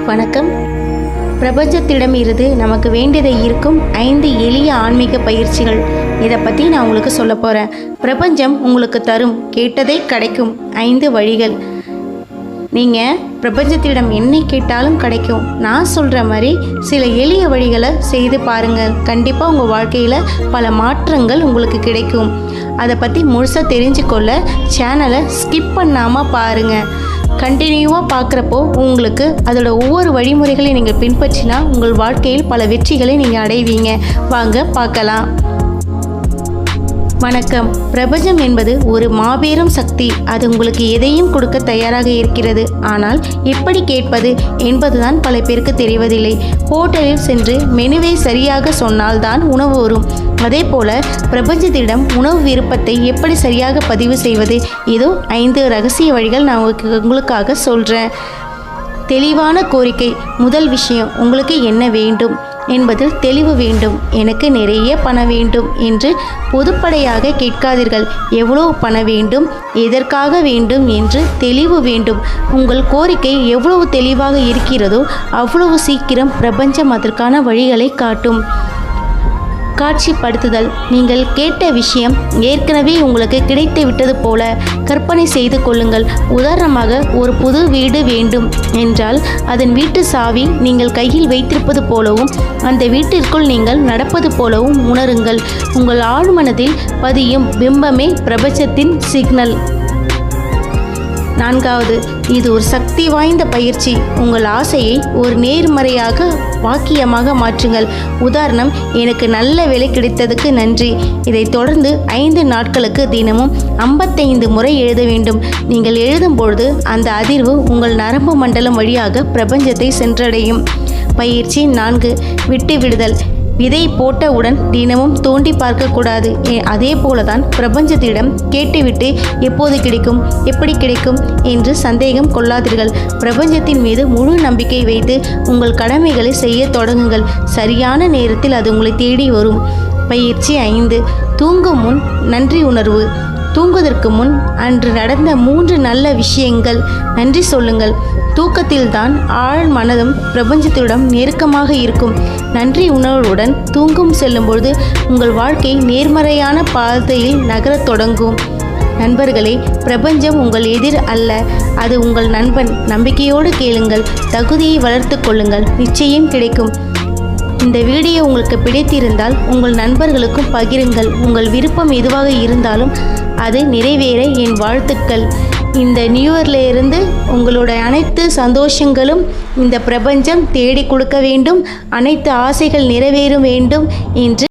வணக்கம். பிரபஞ்சத்திடமிருந்து நமக்கு வேண்டியதை இருக்கும் 5 எளிய ஆன்மீக பயிற்சிகள். இதை பற்றி நான் உங்களுக்கு சொல்ல போகிறேன். பிரபஞ்சம் உங்களுக்கு தரும் கேட்டதை கிடைக்கும் 5 வழிகள். நீங்கள் பிரபஞ்சத்திடம் என்ன கேட்டாலும் கிடைக்கும். நான் சொல்கிற மாதிரி சில எளிய வழிகளை செய்து பாருங்கள். கண்டிப்பாக உங்கள் வாழ்க்கையில் பல மாற்றங்கள் உங்களுக்கு கிடைக்கும். அதை பற்றி முழுசாக தெரிஞ்சுக்கொள்ள சேனலை ஸ்கிப் பண்ணாமல் பாருங்கள். கண்டினியூவாக பார்க்குறப்போ உங்களுக்கு அதோட ஒவ்வொரு வழிமுறைகளையும் நீங்கள் பின்பற்றினா உங்கள் வாழ்க்கையில் பல வெற்றிகளை நீங்கள் அடைவீங்க. வாங்க பார்க்கலாம். வணக்கம். பிரபஞ்சம் என்பது ஒரு மாபெரும் சக்தி. அது உங்களுக்கு எதையும் கொடுக்க தயாராக இருக்கிறது. ஆனால் எப்படி கேட்பது என்பதுதான் பல பேருக்கு தெரிவதில்லை. ஹோட்டலில் சென்று மெனுவை சரியாக சொன்னால்தான் உணவு வரும். அதே போல பிரபஞ்சத்திடம் உணவு விருப்பத்தை எப்படி சரியாக பதிவு செய்வது? இதோ 5 ரகசிய வழிகள் நான் உங்களுக்காக சொல்கிறேன். தெளிவான கோரிக்கை. முதல் விஷயம், உங்களுக்கு என்ன வேண்டும் என்பதில் தெளிவு வேண்டும். எனக்கு நிறைய பணம் வேண்டும் என்று பொதுப்படையாக கேட்காதீர்கள். எவ்வளவு பணம் வேண்டும், எதற்காக வேண்டும் என்று தெளிவு வேண்டும். உங்கள் கோரிக்கை எவ்வளவு தெளிவாக இருக்கிறதோ அவ்வளவு சீக்கிரம் பிரபஞ்சம் அதற்கான வழிகளை காட்டும். காட்சிப்படுத்துதல். நீங்கள் கேட்ட விஷயம் ஏற்கனவே உங்களுக்கு கிடைத்து விட்டது போல கற்பனை செய்து கொள்ளுங்கள். உதாரணமாக, ஒரு புது வீடு வேண்டும் என்றால் அதன் வீட்டு சாவி நீங்கள் கையில் வைத்திருப்பது போலவும் அந்த வீட்டிற்குள் நீங்கள் நடப்பது போலவும் உணருங்கள். உங்கள் ஆழ்மனதில் பதியும் பிம்பமே பிரபஞ்சத்தின் சிக்னல். 4வது, இது ஒரு சக்தி வாய்ந்த பயிற்சி. உங்கள் ஆசையை ஒரு நேர்மறையாக வாக்கியமாக மாற்றுங்கள். உதாரணம், எனக்கு நல்ல வேலை கிடைத்ததுக்கு நன்றி. இதை தொடர்ந்து 5 நாட்களுக்கு தினமும் 55 முறை எழுத வேண்டும். நீங்கள் எழுதும்பொழுது அந்த அதிர்வு உங்கள் நரம்பு மண்டலம் வழியாக பிரபஞ்சத்தை சென்றடையும். பயிற்சி 4, விட்டு விடுதல். விதை போட்டவுடன் தினமும் தோண்டி பார்க்கக்கூடாது. அதே போலதான் பிரபஞ்சத்திடம் கேட்டுவிட்டு எப்போது கிடைக்கும், எப்படி கிடைக்கும் என்று சந்தேகம் கொள்ளாதீர்கள். பிரபஞ்சத்தின் மீது முழு நம்பிக்கை வைத்து உங்கள் கடமைகளை செய்ய தொடங்குங்கள். சரியான நேரத்தில் அது உங்களை தேடி வரும். பயிற்சி 5, தூங்கும் முன் நன்றி உணர்வு. தூங்குவதற்கு முன் அன்று நடந்த 3 நல்ல விஷயங்கள் நன்றி சொல்லுங்கள். தூக்கத்தில்தான் ஆழ் மனதும் பிரபஞ்சத்துடன் நெருக்கமாக இருக்கும். நன்றி உணர்வுடன் தூங்கும் செல்லும்பொழுது உங்கள் வாழ்க்கை நேர்மறையான பாதையில் நகரத் தொடங்கும். நண்பர்களே, பிரபஞ்சம் உங்கள் எதிர் அல்ல, அது உங்கள் நண்பன். நம்பிக்கையோடு கேளுங்கள், தகுதியை வளர்த்து கொள்ளுங்கள், நிச்சயம் கிடைக்கும். இந்த வீடியோ உங்களுக்கு பிடித்திருந்தால் உங்கள் நண்பர்களுக்கும் பகிருங்கள். உங்கள் விருப்பம் எதுவாக இருந்தாலும் அது நிறைவேற என் வாழ்த்துக்கள். இந்த நியூ இயர்லேருந்து உங்களுடைய அனைத்து சந்தோஷங்களும் இந்த பிரபஞ்சம் தேடி கொடுக்க வேண்டும். அனைத்து ஆசைகள் நிறைவேற வேண்டும் என்று